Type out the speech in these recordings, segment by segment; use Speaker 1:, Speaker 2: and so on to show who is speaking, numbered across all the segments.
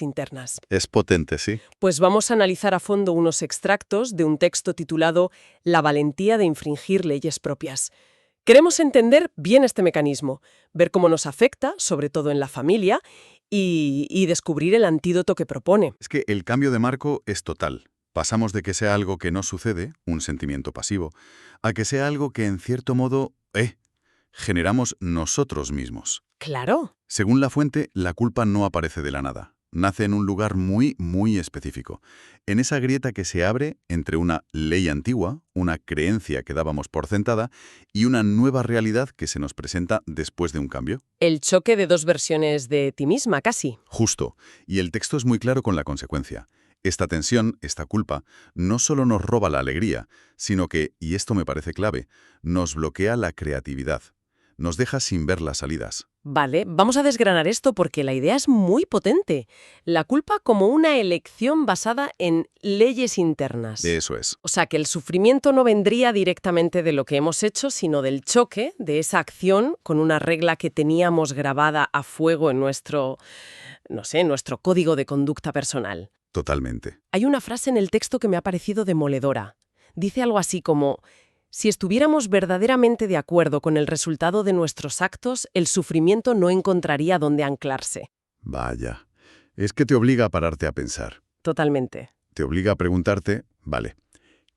Speaker 1: internas.
Speaker 2: Es potente, ¿sí?
Speaker 1: Pues vamos a analizar a fondo unos extractos de un texto titulado La valentía de infringir leyes propias. Queremos entender bien este mecanismo, ver cómo nos afecta, sobre todo en la familia, y descubrir el antídoto que propone.
Speaker 2: Es que el cambio de marco es total. Pasamos de que sea algo que no sucede, un sentimiento pasivo, a que sea algo que en cierto modo, generamos nosotros mismos.
Speaker 1: Claro.
Speaker 2: Según la fuente, la culpa no aparece de la nada. Nace en un lugar muy, muy específico. En esa grieta que se abre entre una ley antigua, una creencia que dábamos por sentada, y una nueva realidad que se nos presenta después de un cambio.
Speaker 1: El choque de dos versiones de ti misma, casi.
Speaker 2: Justo. Y el texto es muy claro con la consecuencia. Esta tensión, esta culpa, no solo nos roba la alegría, sino que, y esto me parece clave, nos bloquea la creatividad. Nos deja sin ver las salidas.
Speaker 1: Vale, vamos a desgranar esto porque la idea es muy potente. La culpa como una elección basada en leyes internas.
Speaker 2: Eso es.
Speaker 1: O sea, que el sufrimiento no vendría directamente de lo que hemos hecho, sino del choque de esa acción con una regla que teníamos grabada a fuego en nuestro, no sé, nuestro código de conducta personal.
Speaker 2: Totalmente.
Speaker 1: Hay una frase en el texto que me ha parecido demoledora. Dice algo así como: si estuviéramos verdaderamente de acuerdo con el resultado de nuestros actos, el sufrimiento no encontraría dónde anclarse.
Speaker 2: Vaya. Es que te obliga a pararte a pensar.
Speaker 1: Totalmente.
Speaker 2: Te obliga a preguntarte, vale,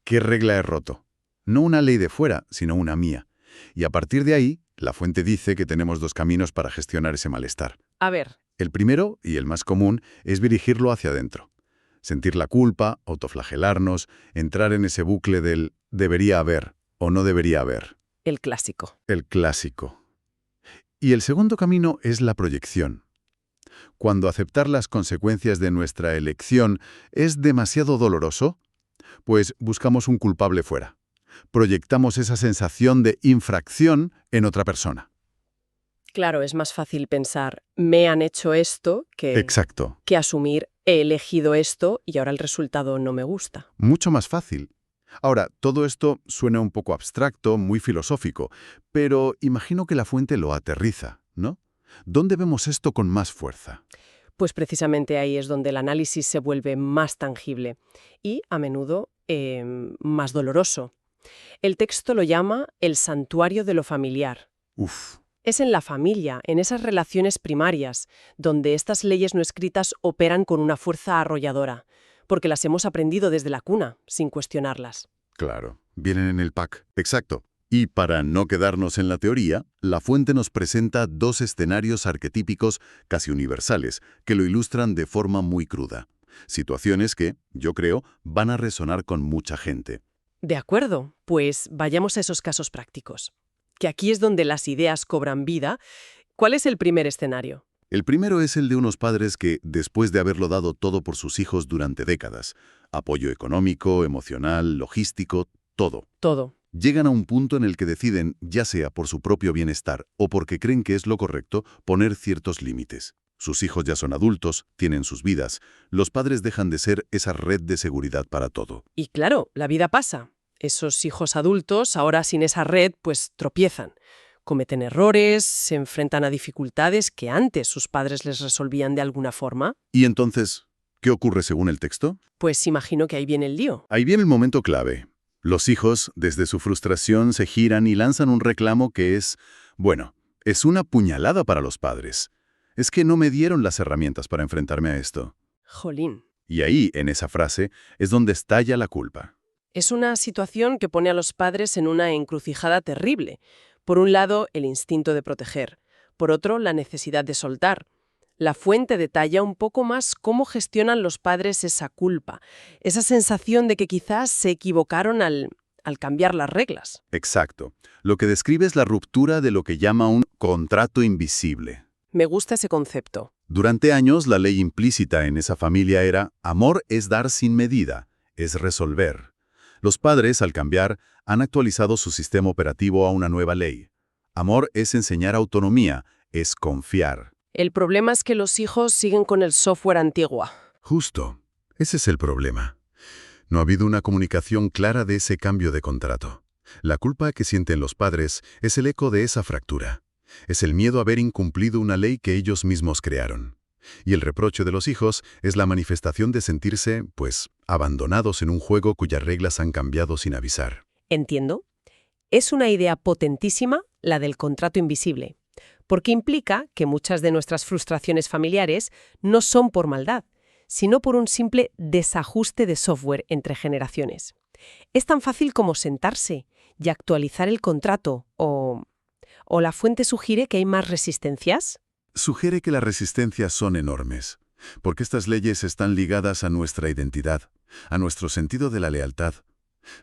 Speaker 2: ¿qué regla he roto? No una ley de fuera, sino una mía. Y a partir de ahí, la fuente dice que tenemos dos caminos para gestionar ese malestar.
Speaker 1: A ver.
Speaker 2: El primero, y el más común, es dirigirlo hacia adentro. Sentir la culpa, autoflagelarnos, entrar en ese bucle del debería haber o no debería haber.
Speaker 1: El clásico.
Speaker 2: El clásico. Y el segundo camino es la proyección. Cuando aceptar las consecuencias de nuestra elección es demasiado doloroso, pues buscamos un culpable fuera. Proyectamos esa sensación de infracción en otra persona.
Speaker 1: Claro, es más fácil pensar, me han hecho esto,
Speaker 2: Exacto.
Speaker 1: que asumir, he elegido esto y ahora el resultado no me gusta.
Speaker 2: Mucho más fácil. Ahora, todo esto suena un poco abstracto, muy filosófico, pero imagino que la fuente lo aterriza, ¿no? ¿Dónde vemos esto con más fuerza?
Speaker 1: Pues precisamente ahí es donde el análisis se vuelve más tangible y, a menudo, más doloroso. El texto lo llama el santuario de lo familiar.
Speaker 2: Uf.
Speaker 1: Es en la familia, en esas relaciones primarias, donde estas leyes no escritas operan con una fuerza arrolladora, porque las hemos aprendido desde la cuna, sin cuestionarlas.
Speaker 2: Claro, vienen en el pack. Exacto. Y para no quedarnos en la teoría, la fuente nos presenta dos escenarios arquetípicos casi universales que lo ilustran de forma muy cruda. Situaciones que, yo creo, van a resonar con mucha gente.
Speaker 1: De acuerdo, pues vayamos a esos casos prácticos. Que aquí es donde las ideas cobran vida. ¿Cuál es el primer escenario?
Speaker 2: El primero es el de unos padres que, después de haberlo dado todo por sus hijos durante décadas, apoyo económico, emocional, logístico, todo, llegan a un punto en el que deciden, ya sea por su propio bienestar o porque creen que es lo correcto, poner ciertos límites. Sus hijos ya son adultos, tienen sus vidas. Los padres dejan de ser esa red de seguridad para todo.
Speaker 1: Y claro, la vida pasa. Esos hijos adultos, ahora sin esa red, pues tropiezan. Cometen errores, se enfrentan a dificultades que antes sus padres les resolvían de alguna forma.
Speaker 2: ¿Y entonces qué ocurre según el texto?
Speaker 1: Pues imagino que ahí viene el lío.
Speaker 2: Ahí viene el momento clave. Los hijos, desde su frustración, se giran y lanzan un reclamo que es, bueno, es una puñalada para los padres. Es que no me dieron las herramientas para enfrentarme a esto.
Speaker 1: Jolín.
Speaker 2: Y ahí, en esa frase, es donde estalla la culpa.
Speaker 1: Es una situación que pone a los padres en una encrucijada terrible. Por un lado, el instinto de proteger. Por otro, la necesidad de soltar. La fuente detalla un poco más cómo gestionan los padres esa culpa, esa sensación de que quizás se equivocaron al cambiar las reglas.
Speaker 2: Exacto. Lo que describe es la ruptura de lo que llama un contrato invisible.
Speaker 1: Me gusta ese concepto.
Speaker 2: Durante años, la ley implícita en esa familia era amor es dar sin medida, es resolver. Los padres, al cambiar, han actualizado su sistema operativo a una nueva ley. Amor es enseñar autonomía, es confiar.
Speaker 1: El problema es que los hijos siguen con el software antiguo.
Speaker 2: Justo. Ese es el problema. No ha habido una comunicación clara de ese cambio de contrato. La culpa que sienten los padres es el eco de esa fractura. Es el miedo a haber incumplido una ley que ellos mismos crearon. Y el reproche de los hijos es la manifestación de sentirse, pues, abandonados en un juego cuyas reglas han cambiado sin avisar.
Speaker 1: Entiendo. Es una idea potentísima la del contrato invisible, porque implica que muchas de nuestras frustraciones familiares no son por maldad, sino por un simple desajuste de software entre generaciones. Es tan fácil como sentarse y actualizar el contrato, o la fuente sugiere que hay más resistencias.
Speaker 2: Sugiere que las resistencias son enormes, porque estas leyes están ligadas a nuestra identidad, a nuestro sentido de la lealtad.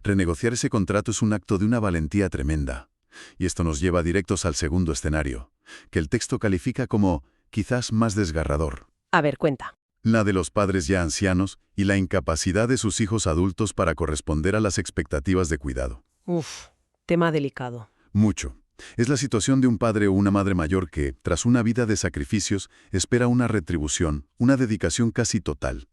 Speaker 2: Renegociar ese contrato es un acto de una valentía tremenda. Y esto nos lleva directos al segundo escenario, que el texto califica como quizás más desgarrador.
Speaker 1: A ver, cuenta.
Speaker 2: La de los padres ya ancianos y la incapacidad de sus hijos adultos para corresponder a las expectativas de cuidado.
Speaker 1: Uf, tema delicado.
Speaker 2: Mucho. Es la situación de un padre o una madre mayor que, tras una vida de sacrificios, espera una retribución, una dedicación casi total.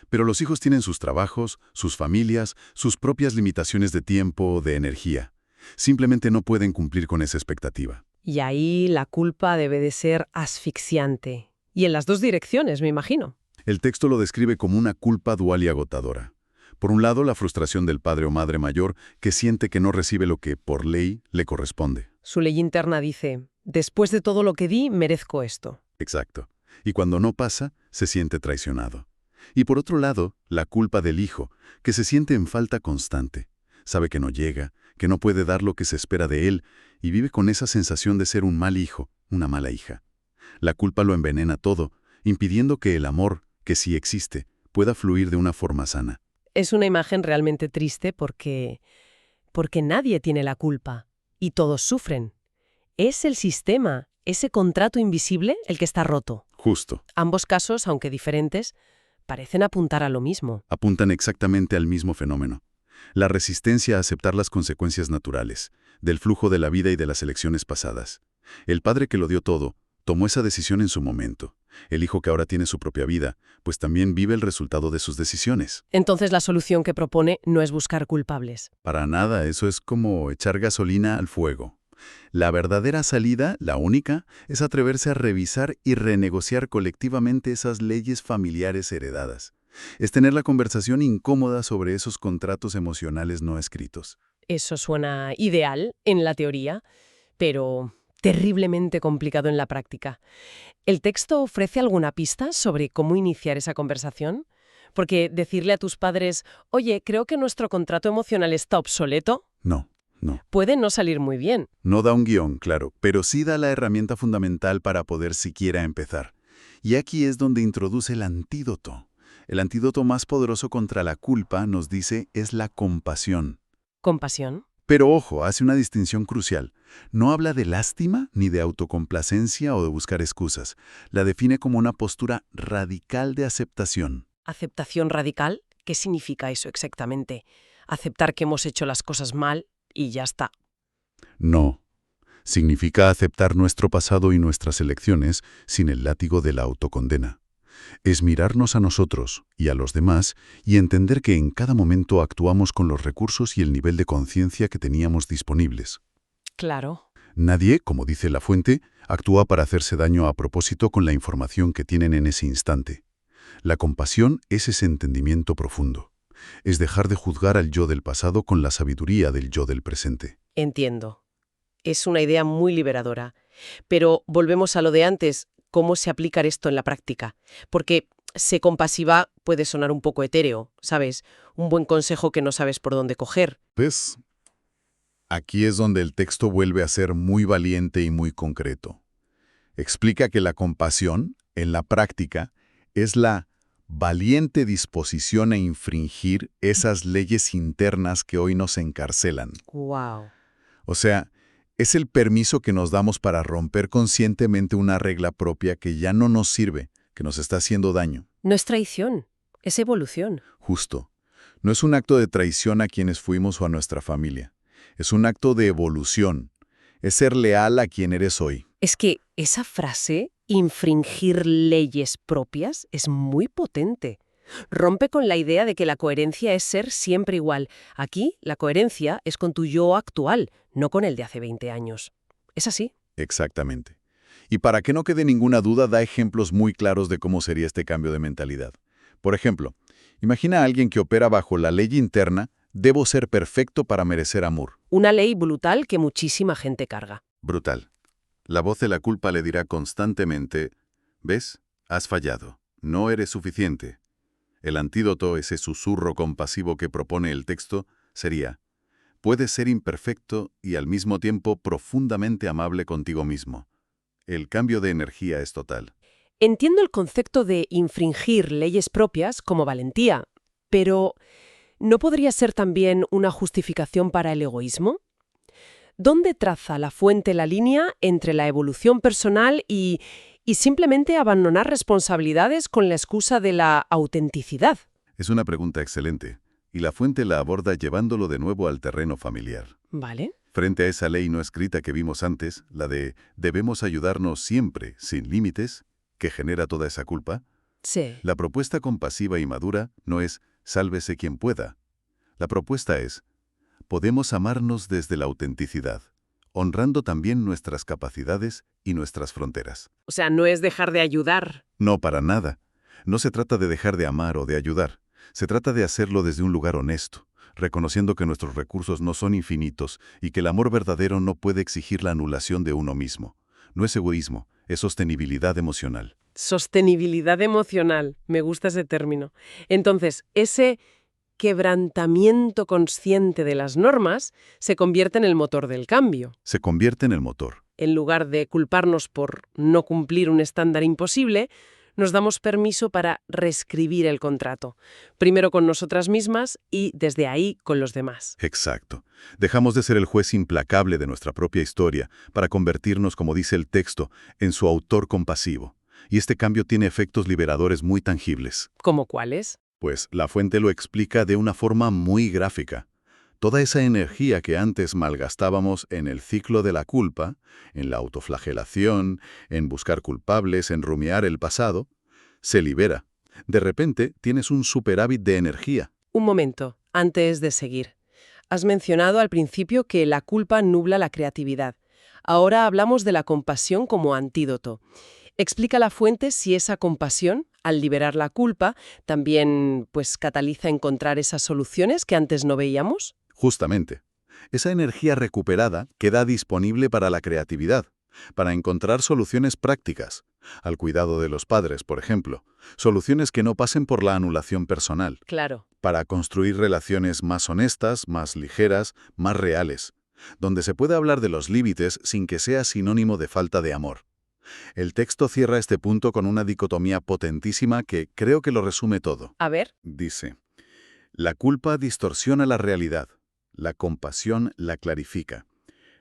Speaker 2: Pero los hijos tienen sus trabajos, sus familias, sus propias limitaciones de tiempo o de energía. Simplemente no pueden cumplir con esa expectativa.
Speaker 1: Y ahí la culpa debe de ser asfixiante. Y en las dos direcciones, me imagino.
Speaker 2: El texto lo describe como una culpa dual y agotadora. Por un lado, la frustración del padre o madre mayor que siente que no recibe lo que, por ley, le corresponde.
Speaker 1: Su ley interna dice, después de todo lo que di, merezco esto.
Speaker 2: Exacto. Y cuando no pasa, se siente traicionado. Y por otro lado, la culpa del hijo, que se siente en falta constante. Sabe que no llega, que no puede dar lo que se espera de él, y vive con esa sensación de ser un mal hijo, una mala hija. La culpa lo envenena todo, impidiendo que el amor, que sí existe, pueda fluir de una forma sana.
Speaker 1: Es una imagen realmente triste porque nadie tiene la culpa y todos sufren. Es el sistema, ese contrato invisible, el que está roto.
Speaker 2: Justo.
Speaker 1: Ambos casos, aunque diferentes, parecen apuntar a lo mismo.
Speaker 2: Apuntan exactamente al mismo fenómeno. La resistencia a aceptar las consecuencias naturales, del flujo de la vida y de las elecciones pasadas. El padre que lo dio todo, tomó esa decisión en su momento. El hijo que ahora tiene su propia vida, pues también vive el resultado de sus decisiones.
Speaker 1: Entonces la solución que propone no es buscar culpables.
Speaker 2: Para nada, eso es como echar gasolina al fuego. La verdadera salida, la única, es atreverse a revisar y renegociar colectivamente esas leyes familiares heredadas. Es tener la conversación incómoda sobre esos contratos emocionales no escritos.
Speaker 1: Eso suena ideal en la teoría, pero terriblemente complicado en la práctica. ¿El texto ofrece alguna pista sobre cómo iniciar esa conversación? Porque decirle a tus padres, oye, creo que nuestro contrato emocional está obsoleto,
Speaker 2: No.
Speaker 1: puede no salir muy bien.
Speaker 2: No da un guión, claro, pero sí da la herramienta fundamental para poder siquiera empezar. Y aquí es donde introduce el antídoto. El antídoto más poderoso contra la culpa, nos dice, es la compasión.
Speaker 1: ¿Compasión?
Speaker 2: Pero ojo, hace una distinción crucial. No habla de lástima ni de autocomplacencia o de buscar excusas. La define como una postura radical de aceptación.
Speaker 1: ¿Aceptación radical? ¿Qué significa eso exactamente? ¿Aceptar que hemos hecho las cosas mal y ya está?
Speaker 2: No. Significa aceptar nuestro pasado y nuestras elecciones sin el látigo de la autocondena. Es mirarnos a nosotros y a los demás y entender que en cada momento actuamos con los recursos y el nivel de conciencia que teníamos disponibles.
Speaker 1: Claro.
Speaker 2: Nadie, como dice la fuente, actúa para hacerse daño a propósito con la información que tienen en ese instante. La compasión es ese entendimiento profundo. Es dejar de juzgar al yo del pasado con la sabiduría del yo del presente.
Speaker 1: Entiendo. Es una idea muy liberadora. Pero volvemos a lo de antes. ¿Cómo se aplica esto en la práctica? Porque ser compasiva puede sonar un poco etéreo, ¿sabes? Un buen consejo que no sabes por dónde coger.
Speaker 2: ¿Ves? Aquí es donde el texto vuelve a ser muy valiente y muy concreto. Explica que la compasión, en la práctica, es la valiente disposición a infringir esas leyes internas que hoy nos encarcelan.
Speaker 1: ¡Wow!
Speaker 2: O sea, es el permiso que nos damos para romper conscientemente una regla propia que ya no nos sirve, que nos está haciendo daño.
Speaker 1: No es traición, es evolución.
Speaker 2: Justo. No es un acto de traición a quienes fuimos o a nuestra familia. Es un acto de evolución. Es ser leal a quien eres hoy.
Speaker 1: Es que esa frase, infringir leyes propias, es muy potente. Rompe con la idea de que la coherencia es ser siempre igual. Aquí, la coherencia es con tu yo actual, no con el de hace 20 años. ¿Es así?
Speaker 2: Exactamente. Y para que no quede ninguna duda, da ejemplos muy claros de cómo sería este cambio de mentalidad. Por ejemplo, imagina a alguien que opera bajo la ley interna, debo ser perfecto para merecer amor.
Speaker 1: Una ley brutal que muchísima gente carga.
Speaker 2: Brutal. La voz de la culpa le dirá constantemente, ¿ves? Has fallado. No eres suficiente. El antídoto, ese susurro compasivo que propone el texto, sería, puedes ser imperfecto y al mismo tiempo profundamente amable contigo mismo. El cambio de energía es total.
Speaker 1: Entiendo el concepto de infringir leyes propias como valentía, pero ¿no podría ser también una justificación para el egoísmo? ¿Dónde traza la fuente la línea entre la evolución personal y simplemente abandonar responsabilidades con la excusa de la autenticidad?
Speaker 2: Es una pregunta excelente, y la fuente la aborda llevándolo de nuevo al terreno familiar.
Speaker 1: Vale.
Speaker 2: Frente a esa ley no escrita que vimos antes, la de debemos ayudarnos siempre, sin límites, que genera toda esa culpa,
Speaker 1: Sí.
Speaker 2: la propuesta compasiva y madura no es sálvese quien pueda. La propuesta es podemos amarnos desde la autenticidad, honrando también nuestras capacidades y nuestras fronteras.
Speaker 1: O sea, no es dejar de ayudar.
Speaker 2: No, para nada. No se trata de dejar de amar o de ayudar. Se trata de hacerlo desde un lugar honesto, reconociendo que nuestros recursos no son infinitos y que el amor verdadero no puede exigir la anulación de uno mismo. No es egoísmo, es sostenibilidad emocional.
Speaker 1: Sostenibilidad emocional. Me gusta ese término. Entonces, ese quebrantamiento consciente de las normas se convierte en el motor del cambio.
Speaker 2: Se convierte en el motor.
Speaker 1: En lugar de culparnos por no cumplir un estándar imposible, nos damos permiso para reescribir el contrato, primero con nosotras mismas y desde ahí con los demás.
Speaker 2: Exacto. Dejamos de ser el juez implacable de nuestra propia historia para convertirnos, como dice el texto, en su autor compasivo. Y este cambio tiene efectos liberadores muy tangibles.
Speaker 1: ¿Cómo cuáles?
Speaker 2: Pues la fuente lo explica de una forma muy gráfica. Toda esa energía que antes malgastábamos en el ciclo de la culpa, en la autoflagelación, en buscar culpables, en rumiar el pasado, se libera. De repente tienes un superávit de energía.
Speaker 1: Un momento, antes de seguir. Has mencionado al principio que la culpa nubla la creatividad. Ahora hablamos de la compasión como antídoto. Explica la fuente si esa compasión, al liberar la culpa, también cataliza encontrar esas soluciones que antes no veíamos.
Speaker 2: Justamente. Esa energía recuperada queda disponible para la creatividad, para encontrar soluciones prácticas, al cuidado de los padres, por ejemplo, soluciones que no pasen por la anulación personal.
Speaker 1: Claro.
Speaker 2: Para construir relaciones más honestas, más ligeras, más reales, donde se pueda hablar de los límites sin que sea sinónimo de falta de amor. El texto cierra este punto con una dicotomía potentísima que creo que lo resume todo.
Speaker 1: A ver.
Speaker 2: Dice, la culpa distorsiona la realidad, la compasión la clarifica.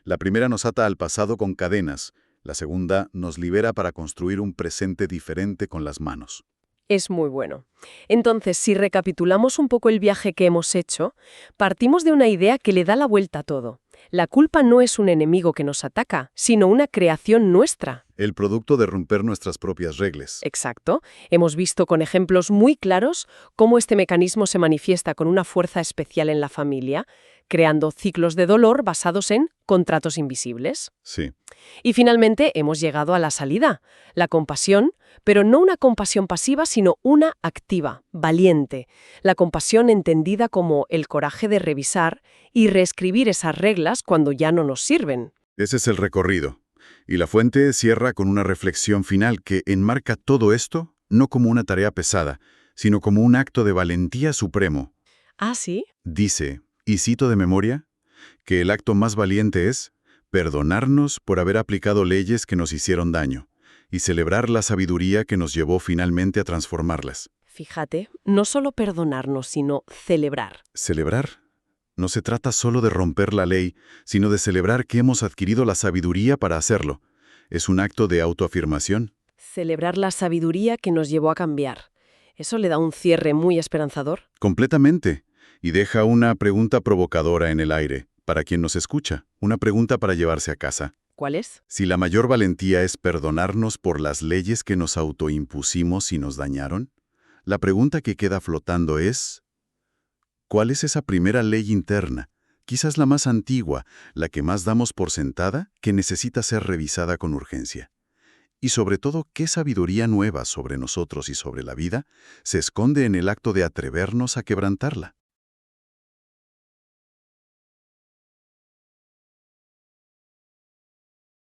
Speaker 2: La primera nos ata al pasado con cadenas, la segunda nos libera para construir un presente diferente con las manos.
Speaker 1: Es muy bueno. Entonces, si recapitulamos un poco el viaje que hemos hecho, partimos de una idea que le da la vuelta a todo. La culpa no es un enemigo que nos ataca, sino una creación nuestra.
Speaker 2: El producto de romper nuestras propias reglas.
Speaker 1: Exacto. Hemos visto con ejemplos muy claros cómo este mecanismo se manifiesta con una fuerza especial en la familia, creando ciclos de dolor basados en contratos invisibles.
Speaker 2: Sí.
Speaker 1: Y finalmente hemos llegado a la salida, la compasión, pero no una compasión pasiva, sino una activa, valiente. La compasión entendida como el coraje de revisar y reescribir esas reglas cuando ya no nos sirven.
Speaker 2: Ese es el recorrido. Y la fuente cierra con una reflexión final que enmarca todo esto no como una tarea pesada, sino como un acto de valentía supremo.
Speaker 1: ¿Ah, sí?
Speaker 2: Dice, y cito de memoria, que el acto más valiente es perdonarnos por haber aplicado leyes que nos hicieron daño y celebrar la sabiduría que nos llevó finalmente a transformarlas.
Speaker 1: Fíjate, no solo perdonarnos, sino celebrar.
Speaker 2: ¿Celebrar? No se trata solo de romper la ley, sino de celebrar que hemos adquirido la sabiduría para hacerlo. Es un acto de autoafirmación.
Speaker 1: Celebrar la sabiduría que nos llevó a cambiar. Eso le da un cierre muy esperanzador.
Speaker 2: Completamente. Y deja una pregunta provocadora en el aire, para quien nos escucha. Una pregunta para llevarse a casa.
Speaker 1: ¿Cuál es?
Speaker 2: Si la mayor valentía es perdonarnos por las leyes que nos autoimpusimos y nos dañaron, la pregunta que queda flotando es, ¿cuál es esa primera ley interna, quizás la más antigua, la que más damos por sentada, que necesita ser revisada con urgencia? Y sobre todo, ¿qué sabiduría nueva sobre nosotros y sobre la vida se esconde en el acto de atrevernos a quebrantarla?